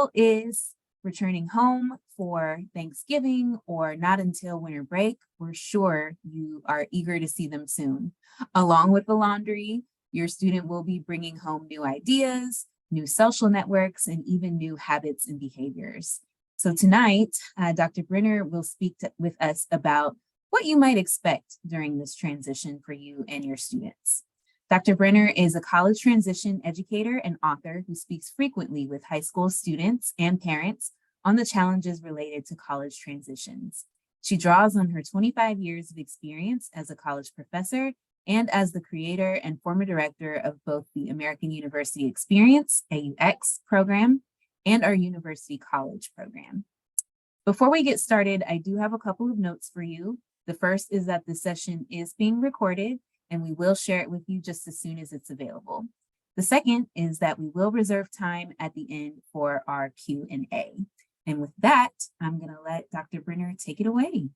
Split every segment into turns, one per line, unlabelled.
school is returning home for Thanksgiving or not until winter break, we're sure you are eager to see them soon. Along with the laundry, your student will be bringing home new ideas, new social networks, and even new habits and behaviors. So tonight, Dr. Brenner will speak with us about what you might expect during this transition for you and your students. Dr. Brenner is a college transition educator and author who speaks frequently with high school students and parents on the challenges related to college transitions. She draws on her 25 years of experience as a college professor and as the creator and former director of both the American University Experience, AUX program, and our University College program. Before we get started, I do have a couple of notes for you. The first is that the session is being recorded, and we will share it with you just as soon as it's available. The second is that we will reserve time at the end for our Q&A. And with that, I'm going to let Dr. Brenner take it away.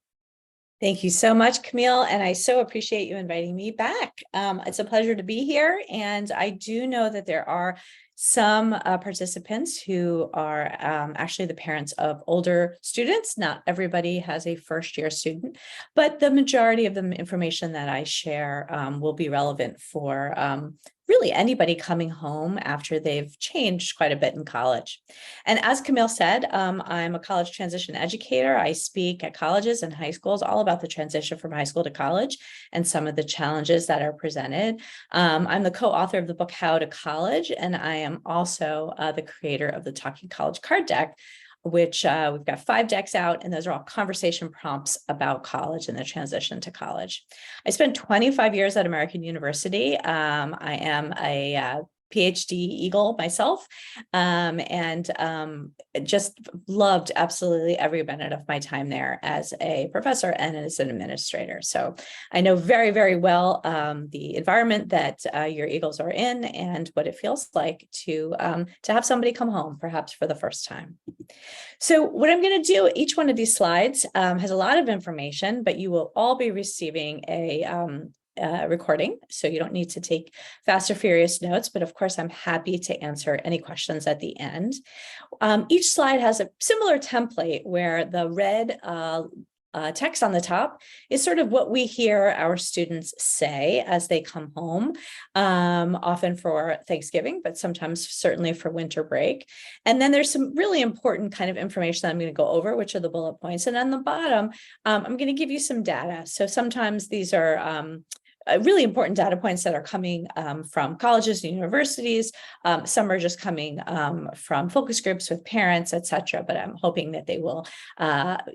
Thank you so much, Camille, and I so appreciate you inviting me back. It's a pleasure to be here, and I do know that there are some participants who are actually the parents of older students. Not everybody has a first-year student, but the majority of the information that I share will be relevant for really anybody coming home after they've changed quite a bit in college. And as Camille said, I'm a college transition educator. I speak at colleges and high schools all about the transition from high school to college and some of the challenges that are presented. I'm the co-author of the book, How to College, and I am also the creator of the Talking College card deck, which we've got 5 decks out, and those are all conversation prompts about college and the transition to college. I spent 25 years at American University. I am a PhD Eagle myself, and just loved absolutely every minute of my time there as a professor and as an administrator. So I know very, very well the environment that your Eagles are in and what it feels like to have somebody come home, perhaps for the first time. So what I'm going to do, each one of these slides has a lot of information, but you will all be receiving a recording, so you don't need to take fast or furious notes, but of course I'm happy to answer any questions at the end. Each slide has a similar template where the red text on the top is sort of what we hear our students say as they come home, often for Thanksgiving, but sometimes certainly for winter break. And then there's some really important kind of information that I'm going to go over, which are the bullet points. And on the bottom, I'm going to give you some data. So sometimes these are really important data points that are coming from colleges and universities. Some are just coming from focus groups with parents, etc. But I'm hoping that they will,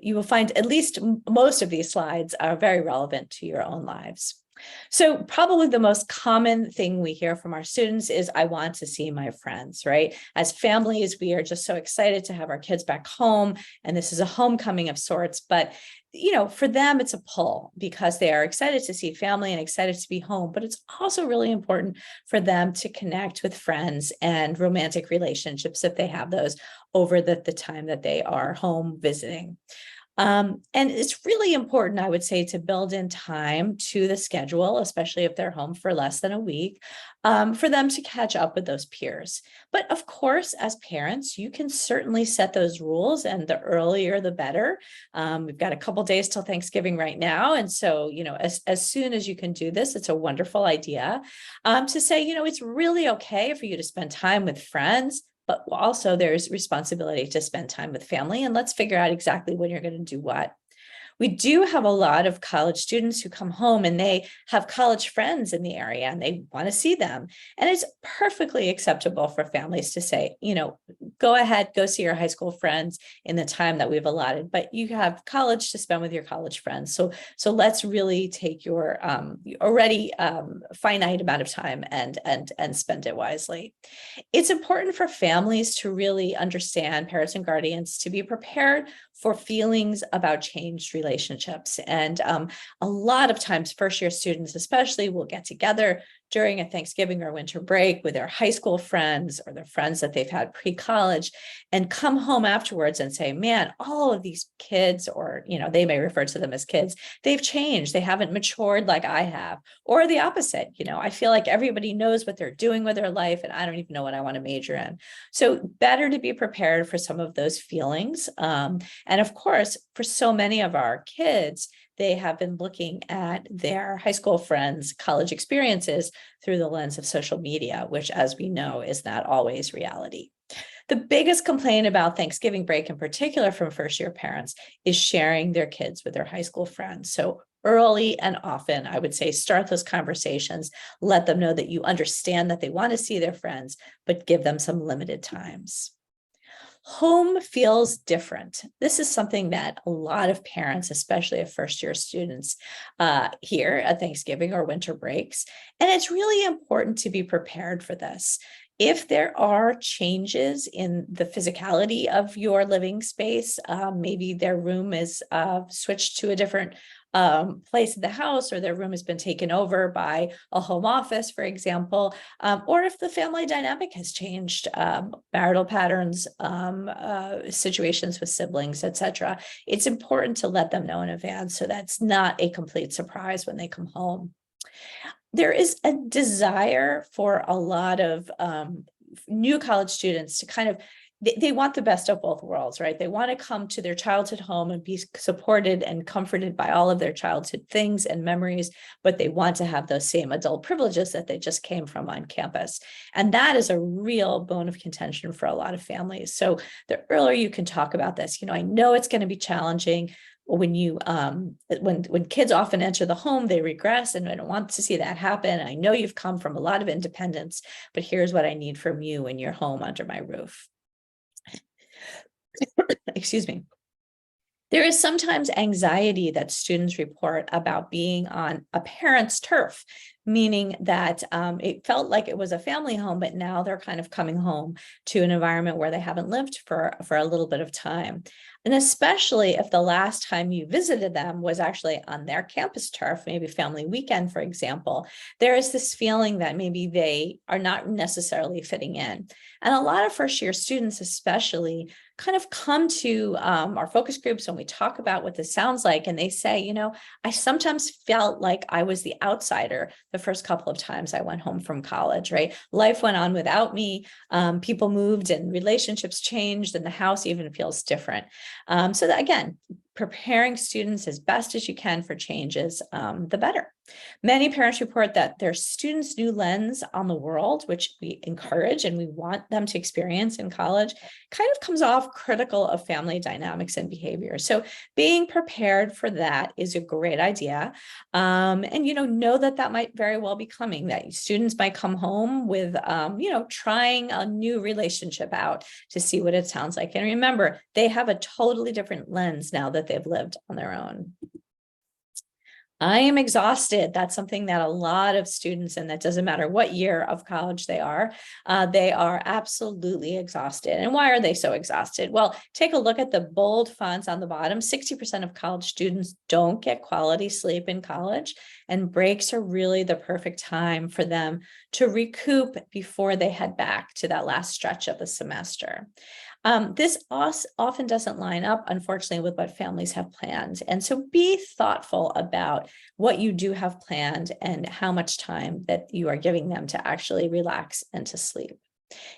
you will find at least most of these slides are very relevant to your own lives. So probably the most common thing we hear from our students is, I want to see my friends, right? As families, we are just so excited to have our kids back home, and this is a homecoming of sorts, but you know, for them, it's a pull because they are excited to see family and excited to be home, but it's also really important for them to connect with friends and romantic relationships if they have those over the time that they are home visiting. And it's really important, I would say, to build in time to the schedule, especially if they're home for less than a week, for them to catch up with those peers. But of course, as parents, you can certainly set those rules, and the earlier, the better. We've got a couple days till Thanksgiving right now. And so, you know, as soon as you can do this, it's a wonderful idea to say, you know, it's really okay for you to spend time with friends, but also there's responsibility to spend time with family, and let's figure out exactly when you're going to do what. We do have a lot of college students who come home and they have college friends in the area and they want to see them. And it's perfectly acceptable for families to say, you know, go ahead, go see your high school friends in the time that we've allotted, but you have college to spend with your college friends. So let's really take your already finite amount of time and spend it wisely. It's important for families to really understand, parents and guardians, to be prepared for feelings about changed relationships. And a lot of times first-year students especially will get together during a Thanksgiving or winter break with their high school friends or their friends that they've had pre-college, and come home afterwards and say, man, all of these kids, or, they may refer to them as kids, they've changed. They haven't matured like I have. Or the opposite, I feel like everybody knows what they're doing with their life and I don't even know what I want to major in. So better to be prepared for some of those feelings. And of course, for so many of our kids, they have been looking at their high school friends' college experiences through the lens of social media, which, as we know, is not always reality. The biggest complaint about Thanksgiving break, in particular from first-year parents, is sharing their kids with their high school friends. So early and often, I would say, start those conversations, let them know that you understand that they want to see their friends, but give them some limited times. Home feels different. This is something that a lot of parents, especially of first-year students, hear at Thanksgiving or winter breaks. And it's really important to be prepared for this. If there are changes in the physicality of your living space, maybe their room is switched to a different place in the house, or their room has been taken over by a home office, for example, or if the family dynamic has changed, marital patterns, situations with siblings, etc. It's important to let them know in advance so that's not a complete surprise when they come home. There is a desire for a lot of new college students to kind of, they want the best of both worlds, right? They want to come to their childhood home and be supported and comforted by all of their childhood things and memories, but they want to have those same adult privileges that they just came from on campus. And that is a real bone of contention for a lot of families. So the earlier you can talk about this, I know it's going to be challenging. When kids often enter the home, they regress, and I don't want to see that happen. I know you've come from a lot of independence, but here's what I need from you in your home under my roof. Excuse me. There is sometimes anxiety that students report about being on a parent's turf, meaning that it felt like it was a family home, but now they're kind of coming home to an environment where they haven't lived for a little bit of time. And especially if the last time you visited them was actually on their campus turf, maybe family weekend, for example, there is this feeling that maybe they are not necessarily fitting in. And a lot of first-year students, especially, kind of come to our focus groups when we talk about what this sounds like, and they say, I sometimes felt like I was the outsider the first couple of times I went home from college, right? Life went on without me. People moved and relationships changed, and the house even feels different. So that, again, preparing students as best as you can for changes, the better. Many parents report that their students' new lens on the world, which we encourage and we want them to experience in college, kind of comes off critical of family dynamics and behavior. So being prepared for that is a great idea. And, know that that might very well be coming, that students might come home with, trying a new relationship out to see what it sounds like. And remember, they have a totally different lens now that they've lived on their own. I am exhausted. That's something that a lot of students, and that doesn't matter what year of college they are absolutely exhausted. And why are they so exhausted? Well, take a look at the bold fonts on the bottom. 60% of college students don't get quality sleep in college, and breaks are really the perfect time for them to recoup before they head back to that last stretch of the semester. This often doesn't line up, unfortunately, with what families have planned. And so be thoughtful about what you do have planned and how much time that you are giving them to actually relax and to sleep.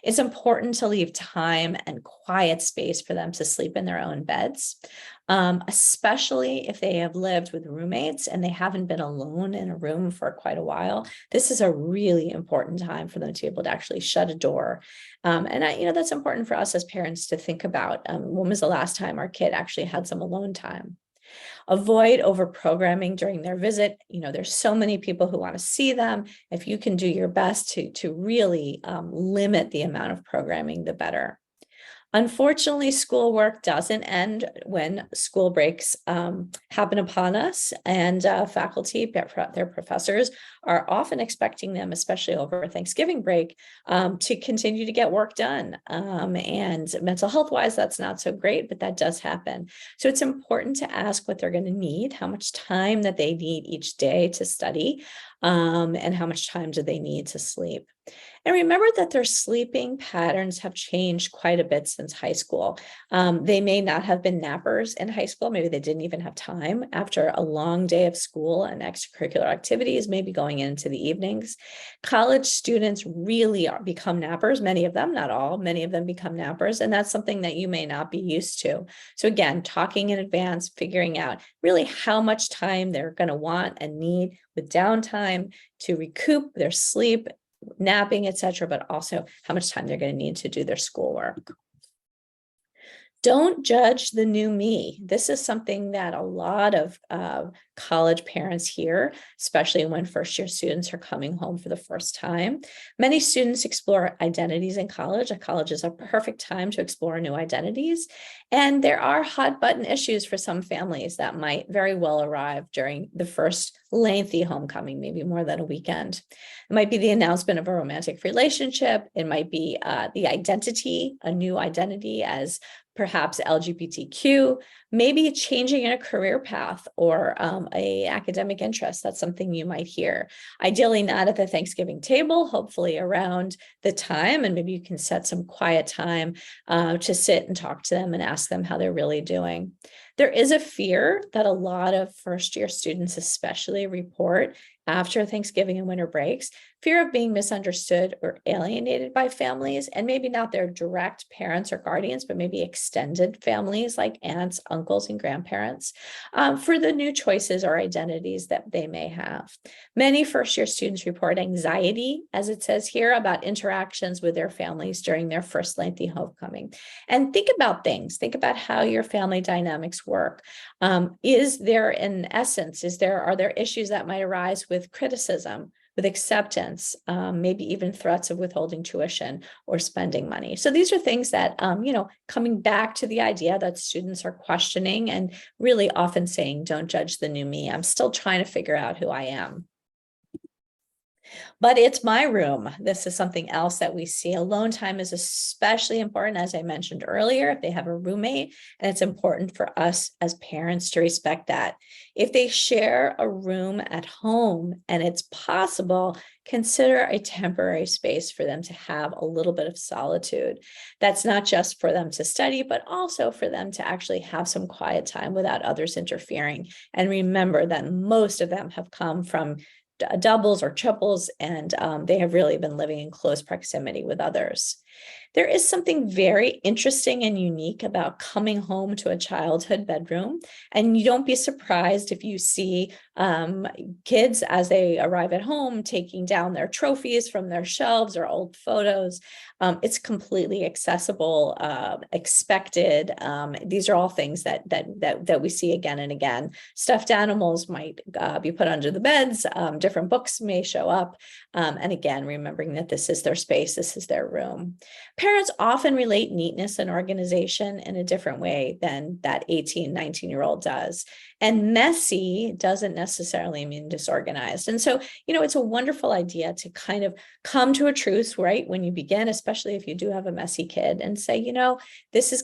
It's important to leave time and quiet space for them to sleep in their own beds, especially if they have lived with roommates and they haven't been alone in a room for quite a while. This is a really important time for them to be able to actually shut a door. That's important for us as parents to think about. When was the last time our kid actually had some alone time? Avoid over programming during their visit. There's so many people who want to see them. If you can do your best to really limit the amount of programming, the better. Unfortunately, schoolwork doesn't end when school breaks happen upon us, and faculty, their professors, are often expecting them, especially over Thanksgiving break, to continue to get work done. And mental health wise, that's not so great, but that does happen. So it's important to ask what they're going to need, how much time that they need each day to study. and how much time do they need to sleep. And remember that their sleeping patterns have changed quite a bit since high school. They may not have been nappers in high school. Maybe they didn't even have time after a long day of school and extracurricular activities, maybe going into the evenings. College students really become nappers. Many of them, not all, many of them become nappers. And that's something that you may not be used to. So again, talking in advance, figuring out really how much time they're going to want and need with downtime to recoup their sleep, napping, etc., but also how much time they're going to need to do their schoolwork. Don't judge the new me. This is something that a lot of college parents hear, especially when first-year students are coming home for the first time. Many students explore identities in college. College is a perfect time to explore new identities. And there are hot button issues for some families that might very well arrive during the first lengthy homecoming, maybe more than a weekend. It might be the announcement of a romantic relationship. It might be the identity, a new identity as perhaps LGBTQ, maybe changing in a career path or a academic interest. That's something you might hear. Ideally not at the Thanksgiving table, hopefully around the time, and maybe you can set some quiet time to sit and talk to them and ask them how they're really doing. There is a fear that a lot of first-year students especially report after Thanksgiving and winter breaks, fear of being misunderstood or alienated by families, and maybe not their direct parents or guardians, but maybe extended families like aunts, uncles, and grandparents for the new choices or identities that they may have. Many first-year students report anxiety, as it says here, about interactions with their families during their first lengthy homecoming. And think about things. Think about how your family dynamics work. Is there, in essence, are there issues that might arise with criticism, with acceptance, maybe even threats of withholding tuition or spending money? So these are things that, coming back to the idea that students are questioning and really often saying, don't judge the new me. I'm still trying to figure out who I am. But it's my room. This is something else that we see. Alone time is especially important, as I mentioned earlier, if they have a roommate, and it's important for us as parents to respect that. If they share a room at home and it's possible, consider a temporary space for them to have a little bit of solitude. That's not just for them to study, but also for them to actually have some quiet time without others interfering. And remember that most of them have come from doubles or triples, and they have really been living in close proximity with others. There is something very interesting and unique about coming home to a childhood bedroom, and you don't be surprised if you see kids as they arrive at home taking down their trophies from their shelves or old photos. It's completely accessible, expected. These are all things that we see again and again. Stuffed animals might be put under the beds. Different books may show up. And again, remembering that this is their space, this is their room. Parents often relate neatness and organization in a different way than that 18, 19-year-old does. And messy doesn't necessarily mean disorganized. And so, it's a wonderful idea to kind of come to a truce, right, when you begin, especially if you do have a messy kid, and say, this is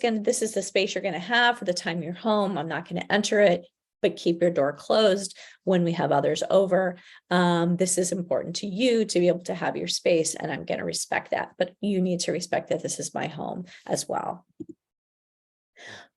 the space you're going to have for the time you're home. I'm not going to enter it, but keep your door closed when we have others over. This is important to you to be able to have your space, and I'm going to respect that, but you need to respect that this is my home as well.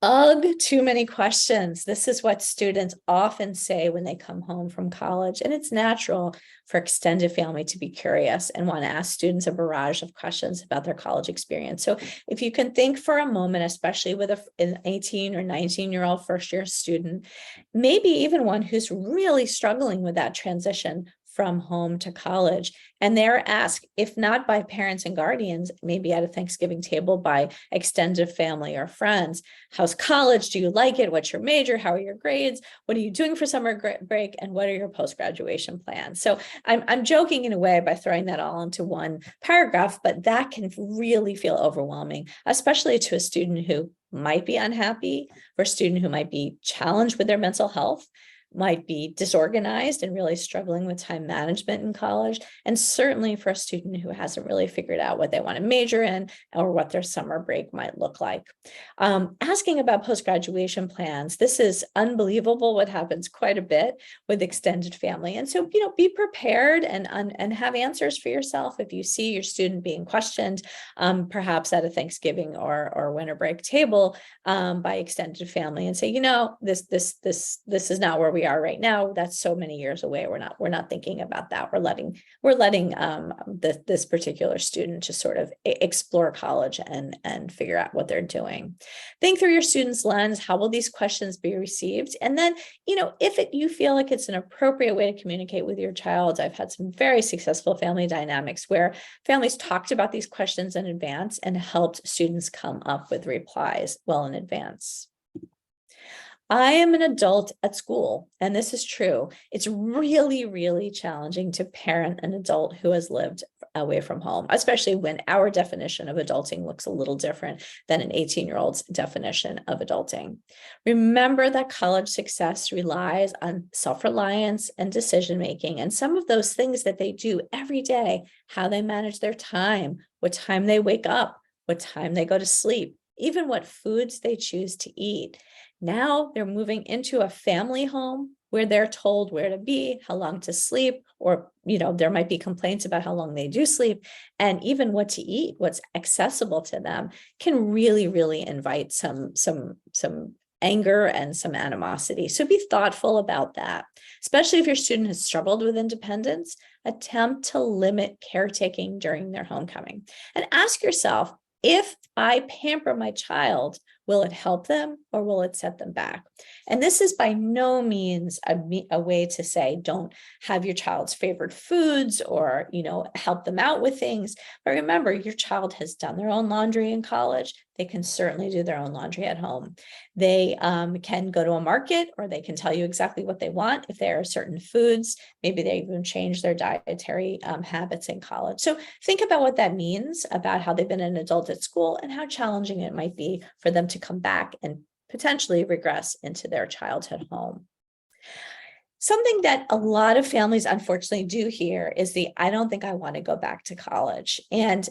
Ugh, too many questions. This is what students often say when they come home from college, and it's natural for extended family to be curious and want to ask students a barrage of questions about their college experience. So if you can think for a moment, especially with an 18 or 19-year-old first-year student, maybe even one who's really struggling with that transition from home to college, and they're asked, if not by parents and guardians, maybe at a Thanksgiving table by extended family or friends, how's college? Do you like it? What's your major? How are your grades? What are you doing for summer break? And what are your post-graduation plans? So I'm joking in a way by throwing that all into one paragraph, but that can really feel overwhelming, especially to a student who might be unhappy, or a student who might be challenged with their mental health. might be disorganized and really struggling with time management in college, and certainly for a student who hasn't really figured out what they want to major in or what their summer break might look like. Asking about post-graduation plans, this is unbelievable what happens quite a bit with extended family. And so, be prepared and have answers for yourself if you see your student being questioned, perhaps at a Thanksgiving or winter break table by extended family, and say, this is not where we are right now. That's so many years away. We're not thinking about that. We're letting this particular student just sort of explore college and figure out what they're doing. Think through your student's lens. How will these questions be received? And then, if you feel like it's an appropriate way to communicate with your child, I've had some very successful family dynamics where families talked about these questions in advance and helped students come up with replies well in advance. I am an adult at school, and this is true. It's really, really challenging to parent an adult who has lived away from home, especially when our definition of adulting looks a little different than an 18-year-old's definition of adulting. Remember that college success relies on self-reliance and decision-making, and some of those things that they do every day, how they manage their time, what time they wake up, what time they go to sleep, even what foods they choose to eat. Now they're moving into a family home where they're told where to be, how long to sleep, or, there might be complaints about how long they do sleep, and even what to eat, what's accessible to them can really, really invite some anger and some animosity. So be thoughtful about that, especially if your student has struggled with independence. Attempt to limit caretaking during their homecoming, and ask yourself, if I pamper my child, will it help them or will it set them back? And this is by no means a way to say, don't have your child's favorite foods or, help them out with things. But remember, your child has done their own laundry in college. They can certainly do their own laundry at home. They can go to a market, or they can tell you exactly what they want. If there are certain foods, maybe they even change their dietary habits in college. So think about what that means about how they've been an adult at school and how challenging it might be for them to come back and potentially regress into their childhood home. Something that a lot of families unfortunately do here is I don't think I want to go back to college. And,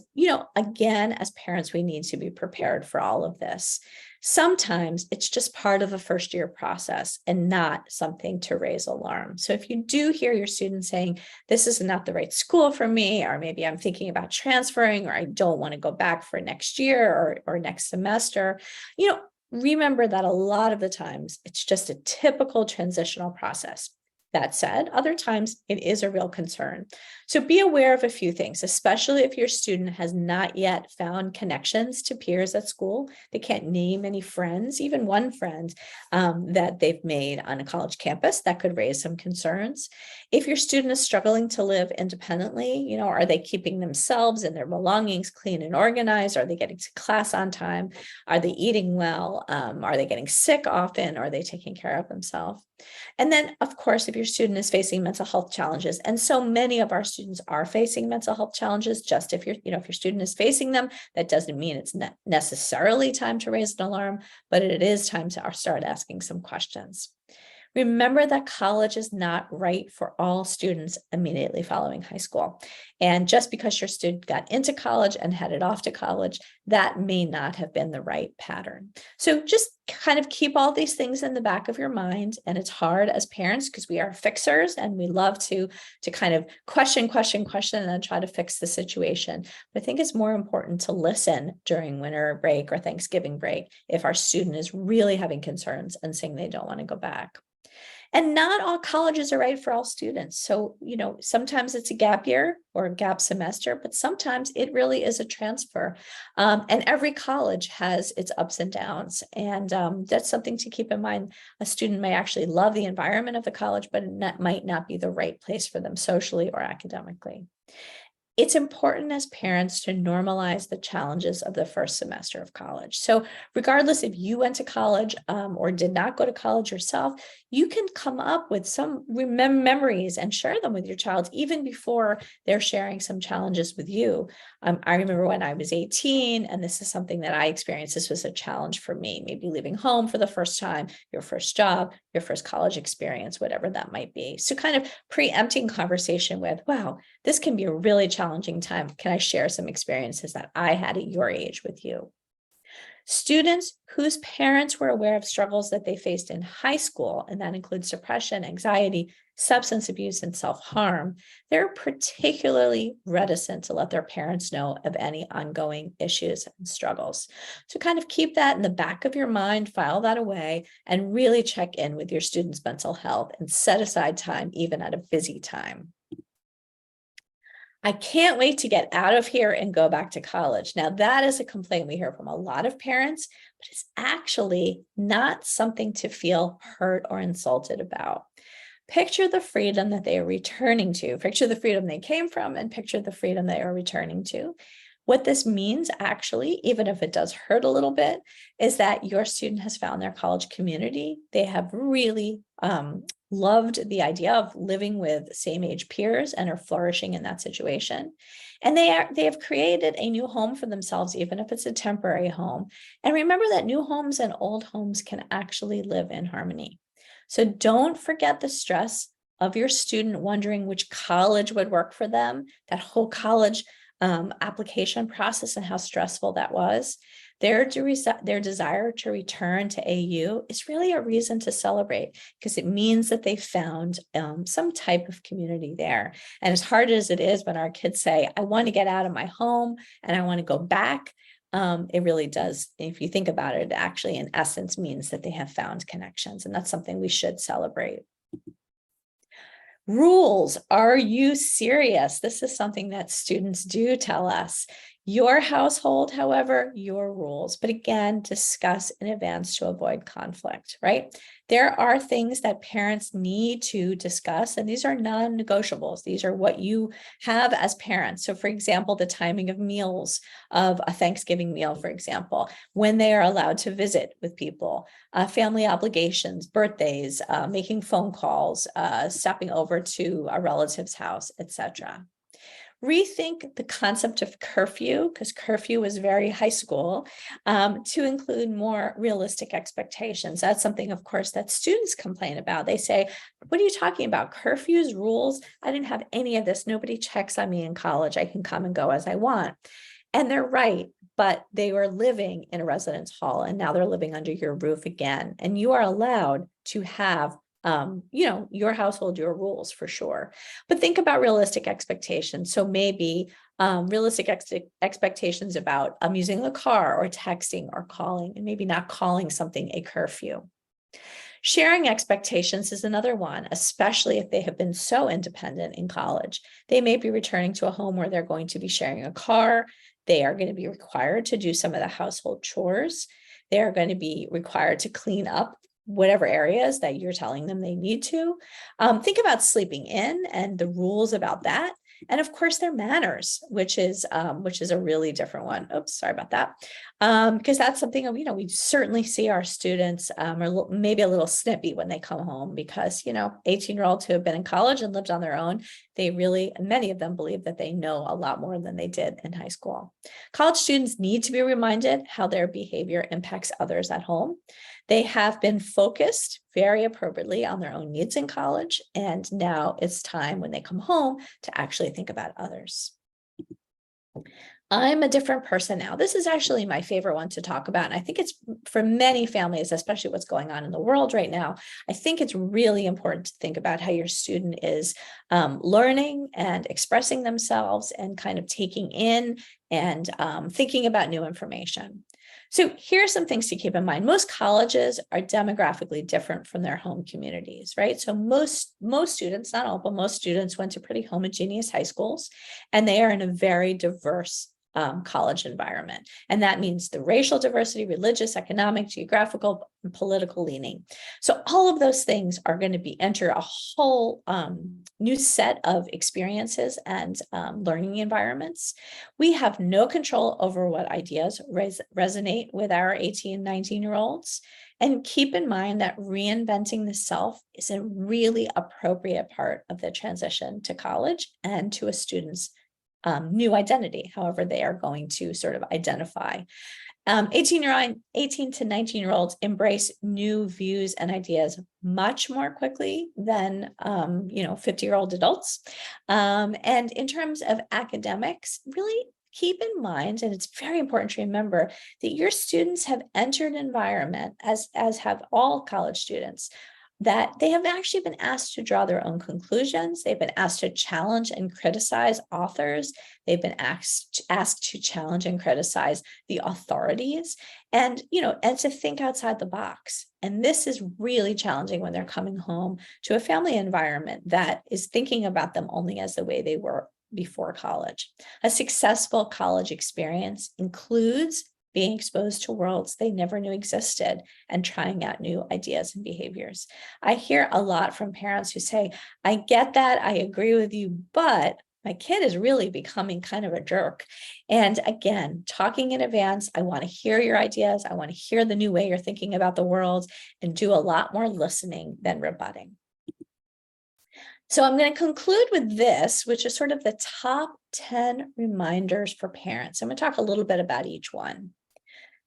again, as parents, we need to be prepared for all of this. Sometimes it's just part of a first year process and not something to raise alarm. So if you do hear your students saying, this is not the right school for me, or maybe I'm thinking about transferring, or I don't want to go back for next year or next semester, remember that a lot of the times it's just a typical transitional process. That said, other times it is a real concern. So be aware of a few things, especially if your student has not yet found connections to peers at school. They can't name any friends, even one friend that they've made on a college campus. That could raise some concerns. If your student is struggling to live independently, are they keeping themselves and their belongings clean and organized? Are they getting to class on time? Are they eating well? Are they getting sick often? Are they taking care of themselves? And then, of course, if your student is facing mental health challenges, and so many of our students are facing mental health challenges, just if if your student is facing them, that doesn't mean it's not necessarily time to raise an alarm, but it is time to start asking some questions. Remember that college is not right for all students immediately following high school. And just because your student got into college and headed off to college, that may not have been the right pattern. So just kind of keep all these things in the back of your mind. And it's hard as parents because we are fixers and we love to kind of question, and then try to fix the situation. But I think it's more important to listen during winter break or Thanksgiving break if our student is really having concerns and saying they don't want to go back. And not all colleges are right for all students. So, sometimes it's a gap year or a gap semester, but sometimes it really is a transfer. And every college has its ups and downs. And that's something to keep in mind. A student may actually love the environment of the college, but it might not be the right place for them socially or academically. It's important as parents to normalize the challenges of the first semester of college. So regardless if you went to college or did not go to college yourself, you can come up with some memories and share them with your child even before they're sharing some challenges with you. I remember when I was 18, and this is something that I experienced. This was a challenge for me, maybe leaving home for the first time, your first job, your first college experience, whatever that might be. So kind of preempting conversation with, wow, this can be a really challenging time. Can I share some experiences that I had at your age with you? Students whose parents were aware of struggles that they faced in high school, and that includes depression, anxiety, substance abuse, and self-harm, they're particularly reticent to let their parents know of any ongoing issues and struggles. So kind of keep that in the back of your mind, file that away, and really check in with your students' mental health and set aside time even at a busy time. I can't wait to get out of here and go back to college. Now, that is a complaint we hear from a lot of parents, but it's actually not something to feel hurt or insulted about. Picture the freedom that they are returning to. Picture the freedom they came from and picture the freedom they are returning to. What this means, actually, even if it does hurt a little bit, is that your student has found their college community. They have really loved the idea of living with same age peers and are flourishing in that situation. And they have created a new home for themselves, even if it's a temporary home. And remember that new homes and old homes can actually live in harmony. So don't forget the stress of your student wondering which college would work for them, that whole college application process and how stressful that was. Their desire to return to AU is really a reason to celebrate, because it means that they found some type of community there. And as hard as it is when our kids say, I want to get out of my home and I want to go back, it really does. If you think about it, it actually in essence means that they have found connections, and that's something we should celebrate. Rules. Are you serious? This is something that students do tell us. Your household, however, your rules. But again, discuss in advance to avoid conflict, right? There are things that parents need to discuss, and these are non-negotiables. These are what you have as parents. So for example, the timing of meals, of a Thanksgiving meal, for example, when they are allowed to visit with people, family obligations, birthdays, making phone calls, stepping over to a relative's house, etc. Rethink the concept of curfew, because curfew is very high school, to include more realistic expectations. That's something, of course, that students complain about. They say, what are you talking about? Curfews, rules? I didn't have any of this. Nobody checks on me in college. I can come and go as I want. And they're right, but they were living in a residence hall and now they're living under your roof again. And you are allowed to have your household, your rules for sure. But think about realistic expectations. So maybe realistic expectations about using the car or texting or calling, and maybe not calling something a curfew. Sharing expectations is another one, especially if they have been so independent in college. They may be returning to a home where they're going to be sharing a car. They are going to be required to do some of the household chores. They are going to be required to clean up whatever areas that you're telling them they need to. Think about sleeping in and the rules about that. And of course, their manners, which is a really different one. Oops, sorry about that. Because that's something, we certainly see our students are maybe a little snippy when they come home because, 18-year-olds who have been in college and lived on their own, many of them believe that they know a lot more than they did in high school. College students need to be reminded how their behavior impacts others at home. They have been focused very appropriately on their own needs in college, and now it's time when they come home to actually think about others. I'm a different person now. This is actually my favorite one to talk about. And I think it's for many families, especially what's going on in the world right now. I think it's really important to think about how your student is learning and expressing themselves and kind of taking in and thinking about new information. So here's some things to keep in mind. Most colleges are demographically different from their home communities, right? So most students, not all, but most students went to pretty homogeneous high schools, and they are in a very diverse college environment. And that means the racial diversity, religious, economic, geographical, and political leaning. So all of those things are going to enter a whole new set of experiences and learning environments. We have no control over what ideas resonate with our 18, 19-year-olds. And keep in mind that reinventing the self is a really appropriate part of the transition to college and to a student's new identity, however they are going to sort of identify. 18 to 19-year-olds embrace new views and ideas much more quickly than 50-year-old adults. And in terms of academics, really keep in mind, and it's very important to remember, that your students have entered an environment, as have all college students, that they have actually been asked to draw their own conclusions. They've been asked to challenge and criticize authors. They've been asked to challenge and criticize the authorities, and to think outside the box. And this is really challenging when they're coming home to a family environment that is thinking about them only as the way they were before college. A successful college experience includes being exposed to worlds they never knew existed and trying out new ideas and behaviors. I hear a lot from parents who say, I get that, I agree with you, but my kid is really becoming kind of a jerk. And again, talking in advance, I want to hear your ideas. I want to hear the new way you're thinking about the world, and do a lot more listening than rebutting. So I'm going to conclude with this, which is sort of the top 10 reminders for parents. I'm going to talk a little bit about each one.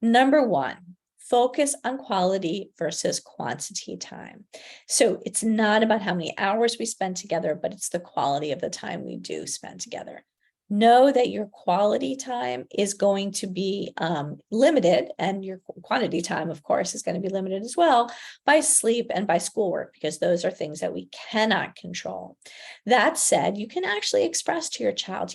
Number one, focus on quality versus quantity time. So it's not about how many hours we spend together, but it's the quality of the time we do spend together. Know that your quality time is going to be limited, and your quantity time, of course, is going to be limited as well by sleep and by schoolwork, because those are things that we cannot control. That said, you can actually express to your child,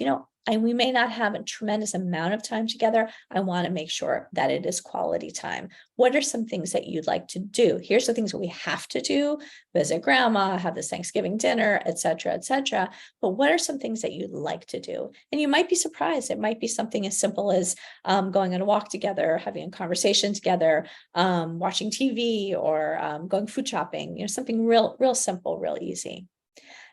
and we may not have a tremendous amount of time together. I want to make sure that it is quality time. What are some things that you'd like to do? Here's the things that we have to do: visit grandma, have this Thanksgiving dinner, et cetera, et cetera. But what are some things that you'd like to do? And you might be surprised. It might be something as simple as going on a walk together, having a conversation together, watching TV, or going food shopping, something real simple, real easy.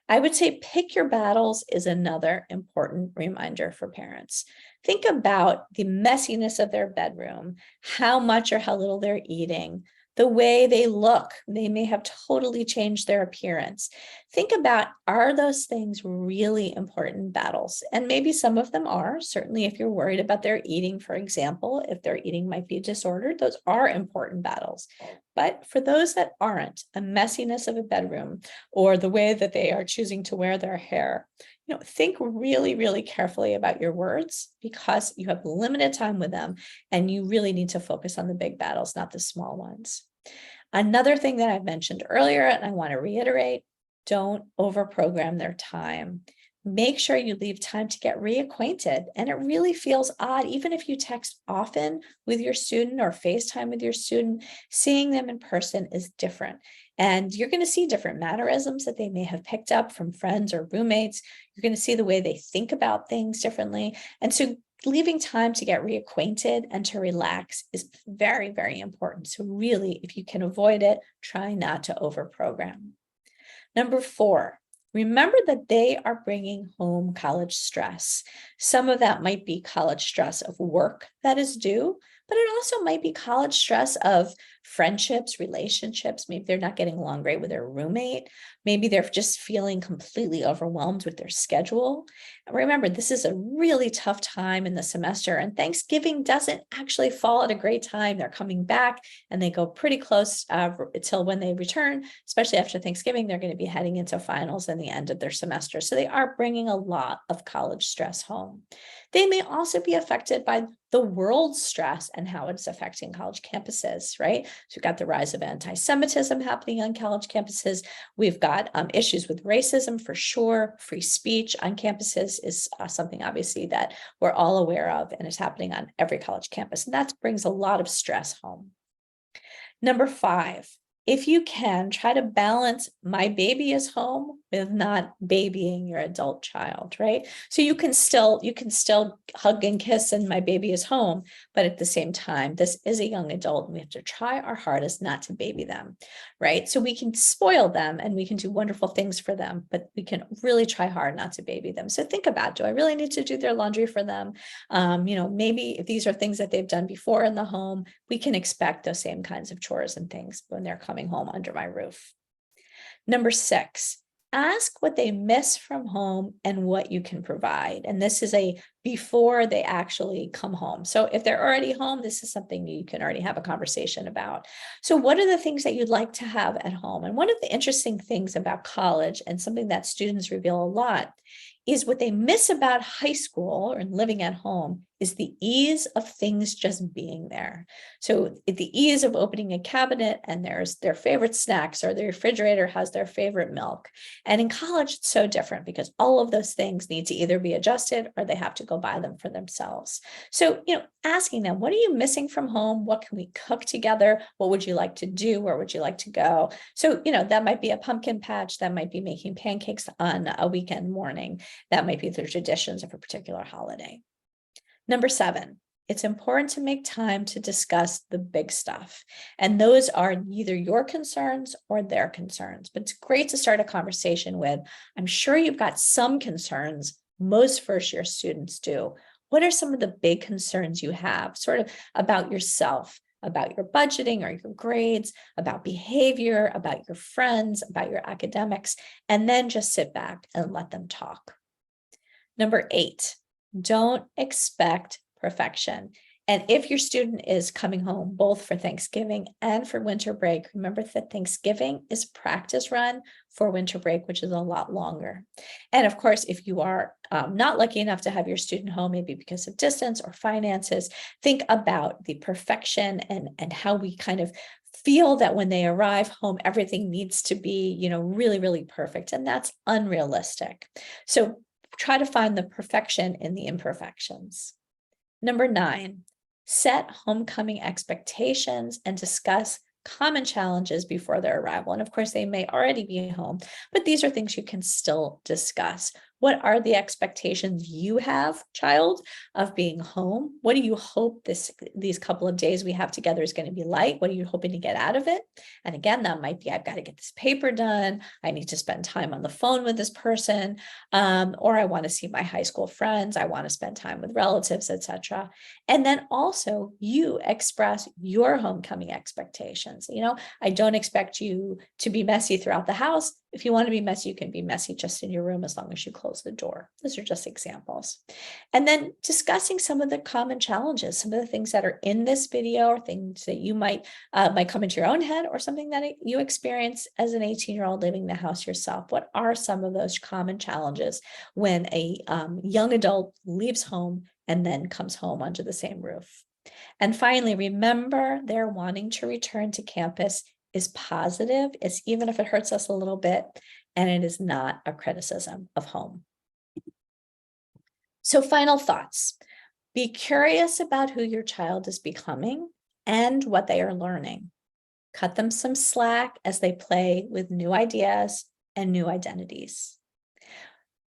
I would say pick your battles is another important reminder for parents. Think about the messiness of their bedroom, how much or how little they're eating, the way they look. They may have totally changed their appearance. Think about, are those things really important battles? And maybe some of them are. Certainly, if you're worried about their eating, for example, if their eating might be disordered, those are important battles. But for those that aren't, a messiness of a bedroom, or the way that they are choosing to wear their hair, think really carefully about your words, because you have limited time with them, and you really need to focus on the big battles, not the small ones. Another thing that I've mentioned earlier, and I want to reiterate, don't overprogram their time. Make sure you leave time to get reacquainted. And it really feels odd, even if you text often with your student or FaceTime with your student, seeing them in person is different. And you're going to see different mannerisms that they may have picked up from friends or roommates. You're going to see the way they think about things differently. And so leaving time to get reacquainted and to relax is very important. So really, if you can avoid it, try not to overprogram. Number 4, remember that they are bringing home college stress. Some of that might be college stress of work that is due, but it also might be college stress of friendships, relationships. Maybe they're not getting along great with their roommate. Maybe they're just feeling completely overwhelmed with their schedule. And remember, this is a really tough time in the semester, and Thanksgiving doesn't actually fall at a great time. They're coming back, and they go pretty close until when they return, especially after Thanksgiving, they're going to be heading into finals and the end of their semester. So they are bringing a lot of college stress home. They may also be affected by the world stress and how it's affecting college campuses, right? So we've got the rise of anti-Semitism happening on college campuses. We've got issues with racism for sure. Free speech on campuses is something obviously that we're all aware of, and is happening on every college campus. And that brings a lot of stress home. Number 5, if you can, try to balance my baby is home with not babying your adult child, right? So you can still hug and kiss and my baby is home, but at the same time, this is a young adult and we have to try our hardest not to baby them, right? So we can spoil them and we can do wonderful things for them, but we can really try hard not to baby them. So think about, do I really need to do their laundry for them? Maybe if these are things that they've done before in the home, we can expect those same kinds of chores and things when they're coming home under my roof. Number 6, ask what they miss from home and what you can provide. And this is a before they actually come home. So if they're already home, this is something you can already have a conversation about. So what are the things that you'd like to have at home? And one of the interesting things about college, and something that students reveal a lot, is what they miss about high school or living at home is the ease of things just being there. So the ease of opening a cabinet and there's their favorite snacks, or the refrigerator has their favorite milk. And in college, it's so different because all of those things need to either be adjusted or they have to go buy them for themselves. So, asking them, what are you missing from home? What can we cook together? What would you like to do? Where would you like to go? So, that might be a pumpkin patch. That might be making pancakes on a weekend morning. That might be the traditions of a particular holiday. Number 7, it's important to make time to discuss the big stuff. And those are either your concerns or their concerns. But it's great to start a conversation with, I'm sure you've got some concerns. Most first-year students do. What are some of the big concerns you have, sort of about yourself, about your budgeting or your grades, about behavior, about your friends, about your academics, and then just sit back and let them talk. Number 8, don't expect perfection. And if your student is coming home both for Thanksgiving and for winter break, remember that Thanksgiving is practice run for winter break, which is a lot longer. And of course, if you are not lucky enough to have your student home, maybe because of distance or finances, think about the perfection and how we kind of feel that when they arrive home, everything needs to be, really, really perfect. And that's unrealistic. So try to find the perfection in the imperfections. Number 9, set homecoming expectations and discuss common challenges before their arrival. And of course, they may already be home, but these are things you can still discuss. What are the expectations you have, child, of being home? What do you hope these couple of days we have together is going to be like? What are you hoping to get out of it? And again, that might be, I've got to get this paper done. I need to spend time on the phone with this person, or I want to see my high school friends. I want to spend time with relatives, etc. And then also you express your homecoming expectations. I don't expect you to be messy throughout the house. If you want to be messy, you can be messy just in your room as long as you close the door. Those are just examples. And then discussing some of the common challenges, some of the things that are in this video, or things that you might come into your own head, or something that you experience as an 18-year-old living in the house yourself. What are some of those common challenges when a young adult leaves home and then comes home under the same roof? And finally, remember, they're wanting to return to campus is positive. It's even if it hurts us a little bit, and it is not a criticism of home. So final thoughts. Be curious about who your child is becoming and what they are learning. Cut them some slack as they play with new ideas and new identities.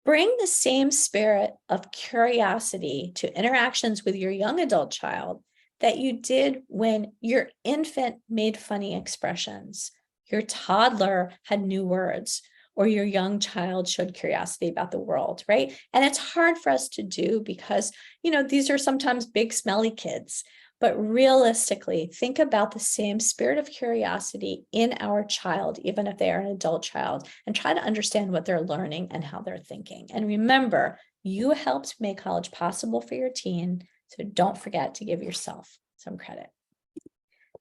Bring the same spirit of curiosity to interactions with your young adult child that you did when your infant made funny expressions, your toddler had new words, or your young child showed curiosity about the world, right? And it's hard for us to do because, these are sometimes big, smelly kids. But realistically, think about the same spirit of curiosity in our child, even if they are an adult child, and try to understand what they're learning and how they're thinking. And remember, you helped make college possible for your teen, so don't forget to give yourself some credit.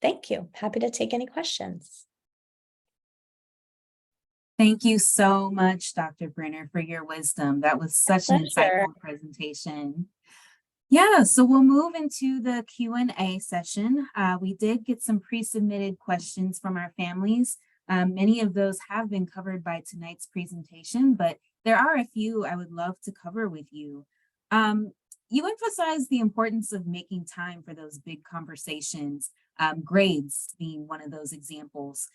Thank you. Happy to take any questions.
Thank you so much, Dr. Brenner, for your wisdom. That was such an
Pleasure.
insightful presentation. Yeah, so we'll move into the Q&A session. We did get some pre-submitted questions from our families. Many of those have been covered by tonight's presentation, but there are a few I would love to cover with you. You emphasized the importance of making time for those big conversations, grades being one of those examples.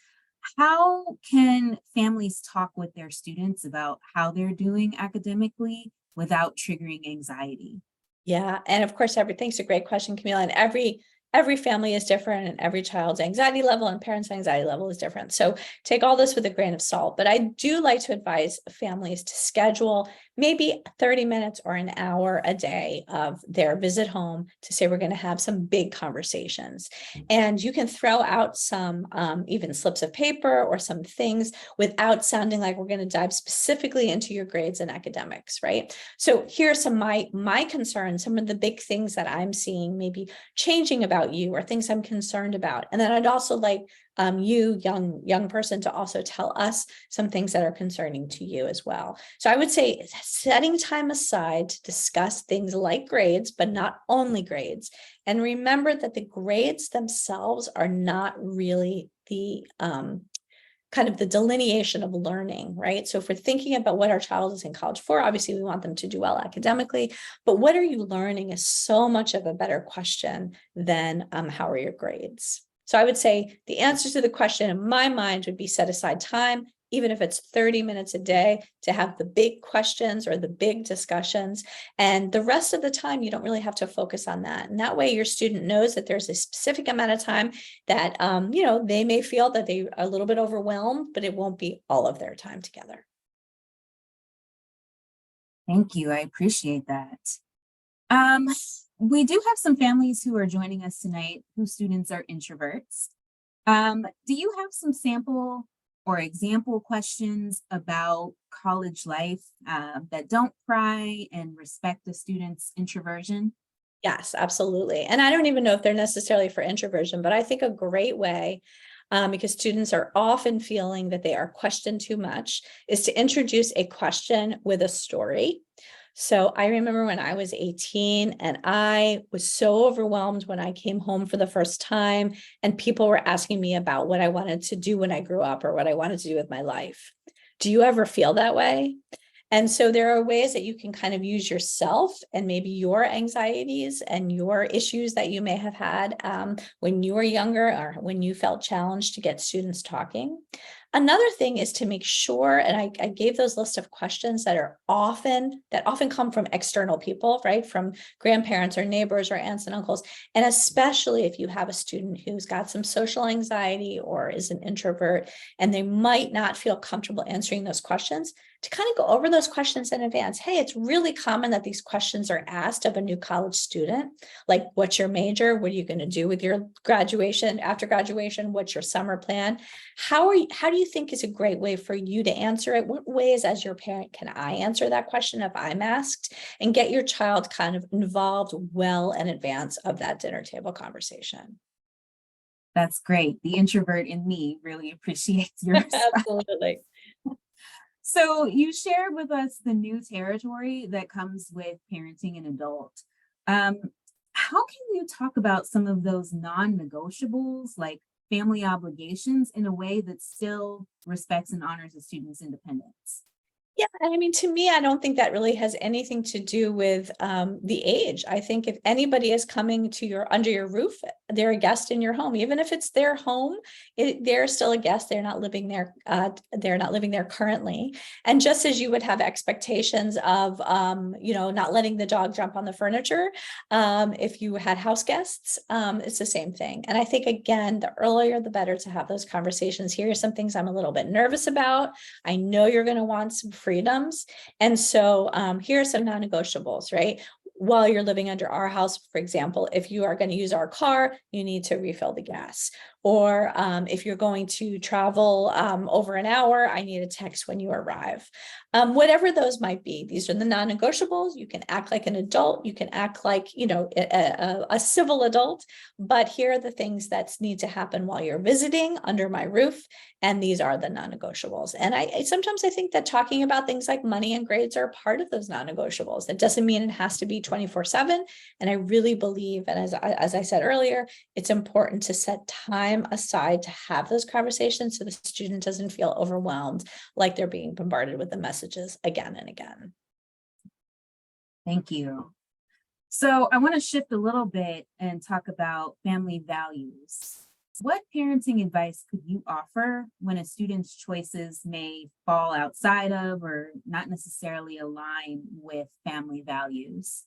How can families talk with their students about how they're doing academically without triggering anxiety?
Yeah, and of course, everything's a great question, Camila. And every family is different, and every child's anxiety level and parents' anxiety level is different. So take all this with a grain of salt. But I do like to advise families to schedule maybe 30 minutes or an hour a day of their visit home to say we're going to have some big conversations. And you can throw out some even slips of paper or some things without sounding like we're going to dive specifically into your grades and academics, right? So here are some my concerns, some of the big things that I'm seeing maybe changing about you or things I'm concerned about. And then I'd also like you, young person, to also tell us some things that are concerning to you as well. So I would say setting time aside to discuss things like grades, but not only grades. And remember that the grades themselves are not really the kind of the delineation of learning, right? So if we're thinking about what our child is in college for, obviously we want them to do well academically, but what are you learning is so much of a better question than how are your grades? So I would say the answer to the question in my mind would be set aside time, even if it's 30 minutes a day, to have the big questions or the big discussions. And the rest of the time, you don't really have to focus on that. And that way your student knows that there's a specific amount of time that, they may feel that they are a little bit overwhelmed, but it won't be all of their time together.
Thank you. I appreciate that. Um, we do have some families who are joining us tonight whose students are introverts. Do you have some sample or example questions about college life that don't pry and respect the student's introversion?
Yes, absolutely. And I don't even know if they're necessarily for introversion, but I think a great way, because students are often feeling that they are questioned too much, is to introduce a question with a story. So I remember when I was 18 and I was so overwhelmed when I came home for the first time and people were asking me about what I wanted to do when I grew up or what I wanted to do with my life. Do you ever feel that way? And so there are ways that you can kind of use yourself and maybe your anxieties and your issues that you may have had when you were younger or when you felt challenged to get students talking. Another thing is to make sure, and I gave those list of questions that often come from external people, right? From grandparents or neighbors or aunts and uncles. And especially if you have a student who's got some social anxiety or is an introvert, and they might not feel comfortable answering those questions, to kind of go over those questions in advance. Hey, it's really common that these questions are asked of a new college student, like what's your major? What are you going to do with your graduation, after graduation? What's your summer plan? How do you think is a great way for you to answer it? What ways as your parent can I answer that question if I'm asked? And get your child kind of involved well in advance of that dinner table conversation.
That's great. The introvert in me really appreciates your response.
Absolutely.
So you shared with us the new territory that comes with parenting an adult. Um, how can you talk about some of those non-negotiables like family obligations in a way that still respects and honors a student's independence?
Yeah, and I mean, to me, I don't think that really has anything to do with the age. I think if anybody is coming to under your roof, they're a guest in your home, even if it's their home. They're still a guest. They're not living there. They're not living there currently. And just as you would have expectations of, not letting the dog jump on the furniture, if you had house guests, it's the same thing. And I think again, the earlier the better to have those conversations. Here are some things I'm a little bit nervous about. I know you're going to want some freedoms. And so here are some non-negotiables, right? While you're living under our house, for example, if you are going to use our car, you need to refill the gas. Or if you're going to travel over an hour, I need a text when you arrive. Whatever those might be, these are the non-negotiables. You can act like an adult. You can act like, a civil adult. But here are the things that need to happen while you're visiting under my roof. And these are the non-negotiables. And I sometimes I think that talking about things like money and grades are part of those non-negotiables. That doesn't mean it has to be 24/7. And I really believe, and as I said earlier, it's important to set time aside to have those conversations so the student doesn't feel overwhelmed, like they're being bombarded with the messages again and again.
Thank you. So I want to shift a little bit and talk about family values. What parenting advice could you offer when a student's choices may fall outside of or not necessarily align with family values?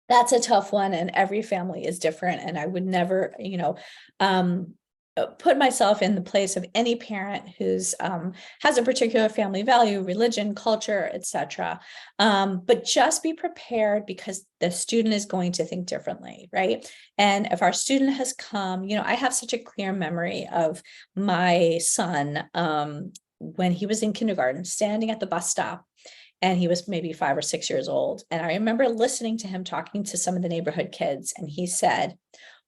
That's a tough one, and every family is different, and I would never, put myself in the place of any parent who's has a particular family value, religion, culture, etc. But just be prepared because the student is going to think differently, right? And if our student has come, I have such a clear memory of my son when he was in kindergarten, standing at the bus stop, and he was maybe 5 or 6 years old. And I remember listening to him talking to some of the neighborhood kids, and he said,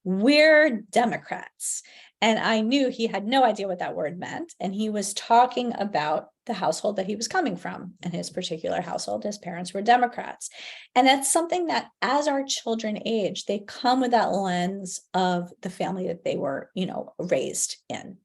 "We're Democrats." And I knew he had no idea what that word meant. And he was talking about the household that he was coming from. And his particular household, his parents were Democrats. And that's something that as our children age, they come with that lens of the family that they were, raised in,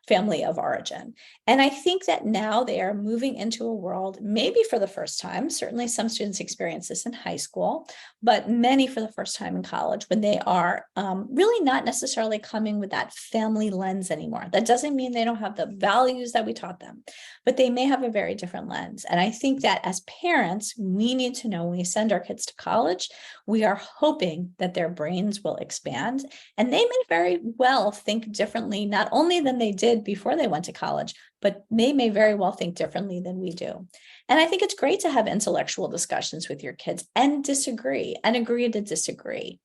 family of origin. And I think that now they are moving into a world, maybe for the first time, certainly some students experience this in high school, but many for the first time in college, when they are really not necessarily coming with that family lens anymore. That doesn't mean they don't have the values that we taught them, but they may have a very different lens. And I think that as parents, we need to know when we send our kids to college, we are hoping that their brains will expand, and they may very well think differently, not only than they did before they went to college, but they may very well think differently than we do. And I think it's great to have intellectual discussions with your kids and disagree and agree to disagree.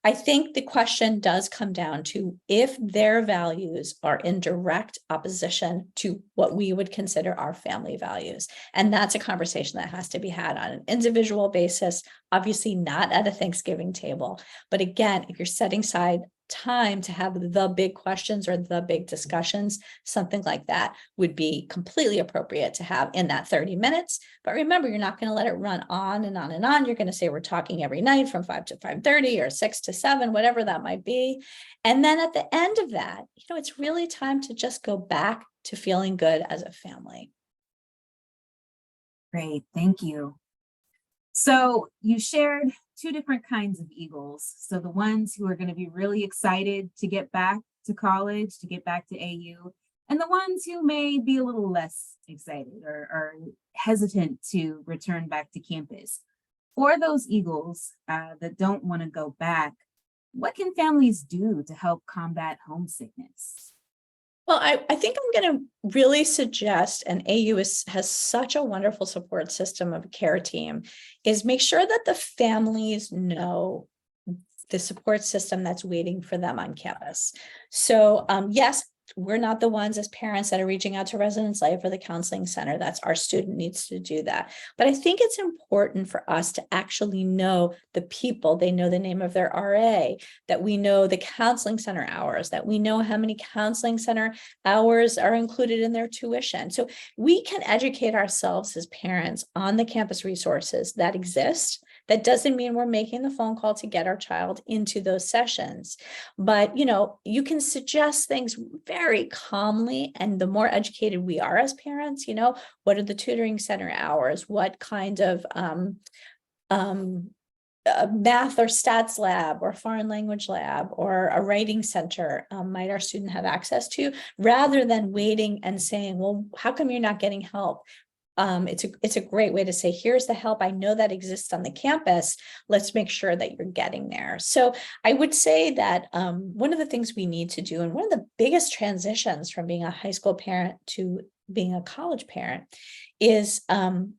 I think the question does come down to if their values are in direct opposition to what we would consider our family values. And that's a conversation that has to be had on an individual basis, obviously not at a Thanksgiving table. But again, if you're setting aside time to have the big questions or the big discussions, something like that would be completely appropriate to have in that 30 minutes. But remember, you're not going to let it run on and on and on. You're going to say we're talking every night from 5 to 5:30 or 6 to 7, whatever that might be. And then at the end of that, it's really time to just go back to feeling good as a family.
Great, thank you. So you shared two different kinds of Eagles. So the ones who are going to be really excited to get back to college, to get back to AU, and the ones who may be a little less excited or hesitant to return back to campus. For those Eagles that don't want to go back, what can families do to help combat homesickness?
Well, I think I'm going to really suggest, and AU has such a wonderful support system of a care team, is make sure that the families know the support system that's waiting for them on campus. So yes, we're not the ones as parents that are reaching out to Residence Life or the counseling center. That's our student needs to do that. But I think it's important for us to actually know the people. They know the name of their RA, that we know the counseling center hours, that we know how many counseling center hours are included in their tuition. So we can educate ourselves as parents on the campus resources that exist. That doesn't mean we're making the phone call to get our child into those sessions. But, you can suggest things very calmly. And the more educated we are as parents, what are the tutoring center hours? What kind of math or stats lab or foreign language lab or a writing center might our student have access to, rather than waiting and saying, well, how come you're not getting help? It's a great way to say, here's the help I know that exists on the campus. Let's make sure that you're getting there. So I would say that one of the things we need to do, and one of the biggest transitions from being a high school parent to being a college parent, is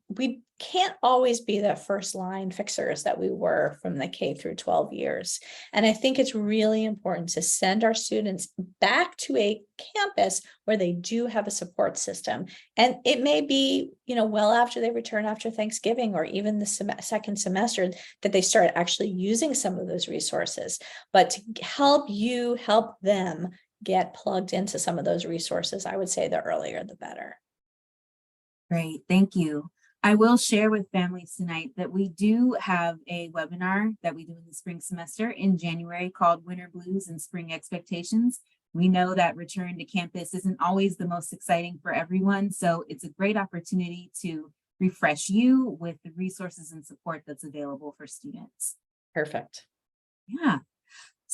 we can't always be the first line fixers that we were from the K through 12 years. And I think it's really important to send our students back to a campus where they do have a support system. And it may be, well after they return after Thanksgiving or even the second semester that they start actually using some of those resources. But to help them get plugged into some of those resources, I would say the earlier, the better.
Great, thank you. I will share with families tonight that we do have a webinar that we do in the spring semester in January called Winter Blues and Spring Expectations. We know that return to campus isn't always the most exciting for everyone, so it's a great opportunity to refresh you with the resources and support that's available for students.
Perfect.
Yeah.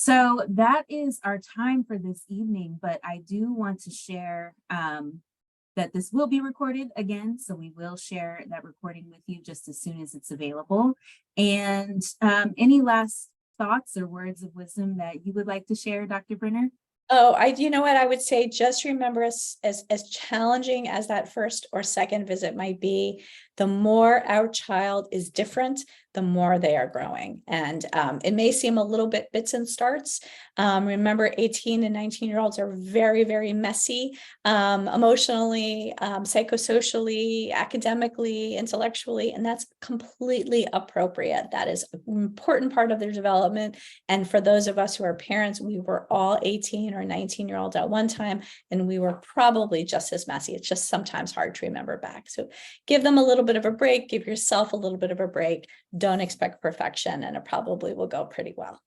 So that is our time for this evening, but I do want to share that this will be recorded again. So we will share that recording with you just as soon as it's available. And any last thoughts or words of wisdom that you would like to share, Dr. Brenner?
Oh, you know what I would say, just remember, as challenging as that first or second visit might be, the more our child is different, the more they are growing. And it may seem a little bit bits and starts. Remember, 18 and 19-year-olds are very, very messy, emotionally, psychosocially, academically, intellectually, and that's completely appropriate. That is an important part of their development. And for those of us who are parents, we were all 18 or 19-year-olds at one time, and we were probably just as messy. It's just sometimes hard to remember back. So give them a little bit of a break, give yourself a little bit of a break. Don't expect perfection, and it probably will go pretty well.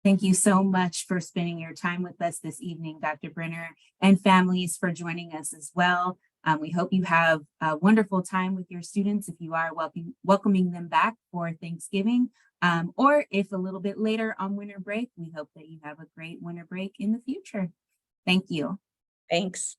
Thank you so much for spending your time with us this evening, Dr. Brenner, and families for joining us as well. We hope you have a wonderful time with your students if you are welcoming them back for Thanksgiving, or if a little bit later on winter break. We hope that you have a great winter break in the future. Thank you.
Thanks.